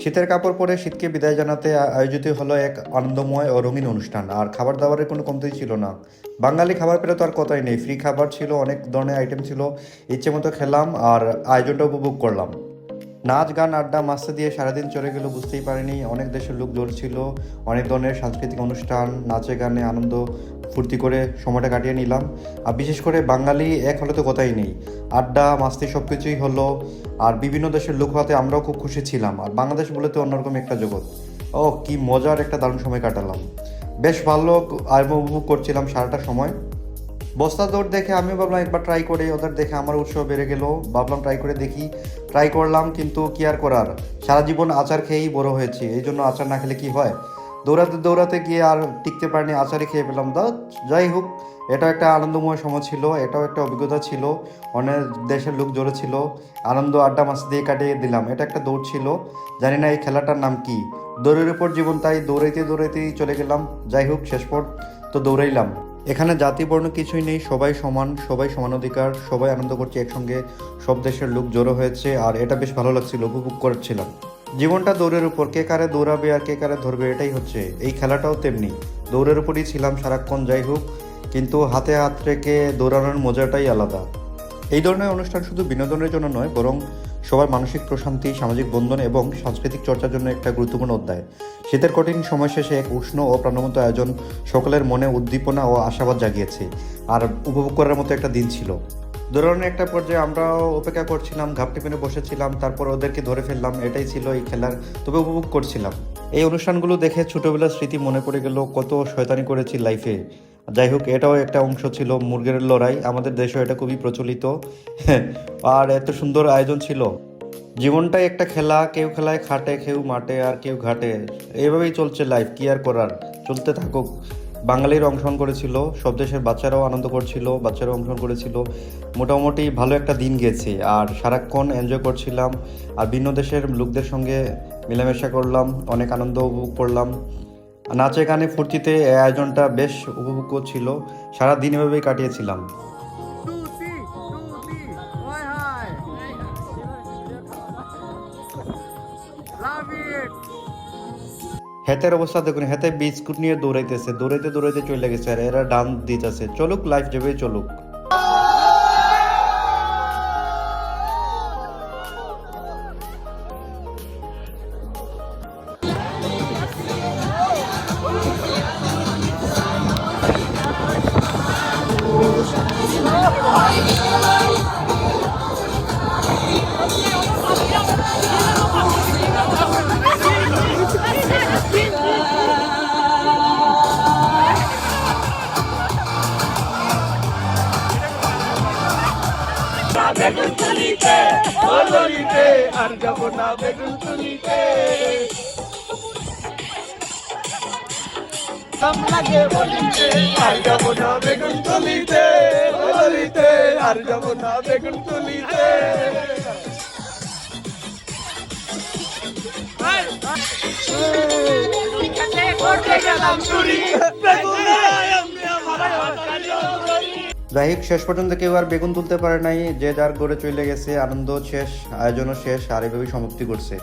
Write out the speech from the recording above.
শীতের কাপড় পরে শীতকে বিদায় জানাতে আয়োজিত হলো এক আনন্দময় ও রঙিন অনুষ্ঠান। আর খাবার দাবারের কোনো কমতি ছিল না। বাঙালি খাবার পেলে তো আর কথাই নেই। ফ্রি খাবার ছিল, অনেক ধরনের আইটেম ছিল। ইচ্ছে মতো খেলাম আর আয়োজনটা উপভোগ করলাম। নাচ গান আড্ডা মাস্তে দিয়ে সারাদিন চলে গেল বুঝতেই পারিনি। অনেক দেশের লোক ছিল, অনেক ধরনের সাংস্কৃতিক অনুষ্ঠান, নাচে গানে আনন্দ ফুর্তি করে সময়টা কাটিয়ে নিলাম। আর বিশেষ করে বাঙালি এক হলে তো কথাই নেই। আড্ডা মাস্তি সব কিছুই হলো। আর বিভিন্ন দেশের লোক হতে আমরাও খুব খুশি ছিলাম। আর বাংলাদেশ বলে তো অন্যরকম একটা জগৎ। ও কি মজার একটা দারুণ সময় কাটালাম। বেশ ভালো আমি উপভোগ করছিলাম সারাটা সময়। বস্তা দৌড় দেখে আমি ভাবলাম একবার ট্রাই করে, ওদের দেখে আমার উৎসাহ বেড়ে গেল। ভাবলাম ট্রাই করে দেখি, ট্রাই করলাম, কিন্তু কি আর করার, সারা জীবন আচার খেয়েই বড় হয়েছি। এই জন্য আচার না খেলে কি হয়। দৌড়াতে দৌড়াতে গিয়ে আর টিকতে পারিনি, আচারই খেয়ে পেলাম। যাই হোক, এটাও একটা আনন্দময় সময় ছিল, এটাও একটা অভিজ্ঞতা ছিল। অনেক দেশের লোক জড়ো ছিল, আনন্দ আড্ডা মাছ দিয়ে কাটিয়ে দিলাম। এটা একটা দৌড় ছিল, জানি না এই খেলাটার নাম কি। দৌড়ের উপর জীবন, তাই দৌড়াইতে দৌড়াইতেই চলে গেলাম। যাই হোক, শেষ পর তো দৌড়াইলাম। এখানে জাতি বর্ণ কিছুই নেই, সবাই সমান, সবাই সমান অধিকার, সবাই আনন্দ করছে একসঙ্গে। সব দেশের লোক জড়ো হয়েছে আর এটা বেশ ভালো লাগছিল, উপভোগ করছিলাম। জীবনটা দৌড়ের উপর, কে কারে দৌড়াবে আর কে কারে ধরবে, এটাই হচ্ছে। এই খেলাটাও তেমনি, দৌড়ের উপরই ছিলাম সারাক্ষণ। যাই হোক, কিন্তু হাতে হাত রেখে দৌড়ানোর মজাটাই আলাদা। এই ধরনের অনুষ্ঠান শুধু বিনোদনের জন্য নয়, বরং সবার মানসিক প্রশান্তি, সামাজিক বন্ধন এবং সাংস্কৃতিক চর্চার জন্য একটা গুরুত্বপূর্ণ অধ্যায়। শীতের কঠিন সময় শেষে এক উষ্ণ ও প্রাণবন্ত আয়োজন সকলের মনে উদ্দীপনা ও আশাবাদ জাগিয়েছে। আর উপভোগ করার মতো একটা দিন ছিল। দৌড়ানোর একটা পর্যায়ে আমরাও অপেক্ষা করছিলাম, ঘাপটি মেরে বসেছিলাম, তারপর ওদেরকে ধরে ফেললাম। এটাই ছিল এই খেলার, তবে উপভোগ করছিলাম। এই অনুষ্ঠানগুলো দেখে ছোটবেলার স্মৃতি মনে পড়ে গেল, কত শয়তানি করেছি লাইফে। যাই হোক, এটাও একটা অংশ ছিল মুরগের লড়াই, আমাদের দেশেও এটা খুবই প্রচলিত। আর এত সুন্দর আয়োজন ছিল। জীবনটাই একটা খেলা, কেউ খেলায় খাটে, কেউ মাঠে আর কেউ ঘাটে। এইভাবেই চলছে লাইফ, কি আর করার, চলতে থাকুক। বাঙালির অংশগ্রহণ করেছিল, সব দেশের বাচ্চারাও আনন্দ করছিল, বাচ্চারাও অংশগ্রহণ করেছিল। মোটামুটি ভালো একটা দিন গেছে আর সারাক্ষণ এনজয় করছিলাম। আর ভিন্ন দেশের লোকদের সঙ্গে মেলামেশা করলাম, অনেক আনন্দ উপভোগ করলাম। নাচে গানে ফুর্তিতে এই আয়োজনটা বেশ উপভোগ্য ছিল। সারা দিন এভাবেই কাটিয়েছিলাম। হেতের অবস্থা দেখুন, হেতে বিস্কুট নিয়ে দৌড়াইতেছে, দৌড়াইতে দৌড়াইতে চলে গেছে। আর এরা ডান দিতেছে, চলুক লাইফ যেভাবে চলুক। বেগুন তুলিতে ও ললিতে আর যাব না বেগুন তুলিতে সব লাগে বলিতে আর যাব না বেগুন তুলিতে ও ললিতে আর যাব না বেগুন তুলিতে যাই হোক, শেষ পর্যন্ত কেউ আর বেগুন তুলতে পারে নাই, যে যার ঘরে চলে গেছে। আনন্দ শেষ, আয়োজনও শেষ, আর এভাবেই সমাপ্তি করছে।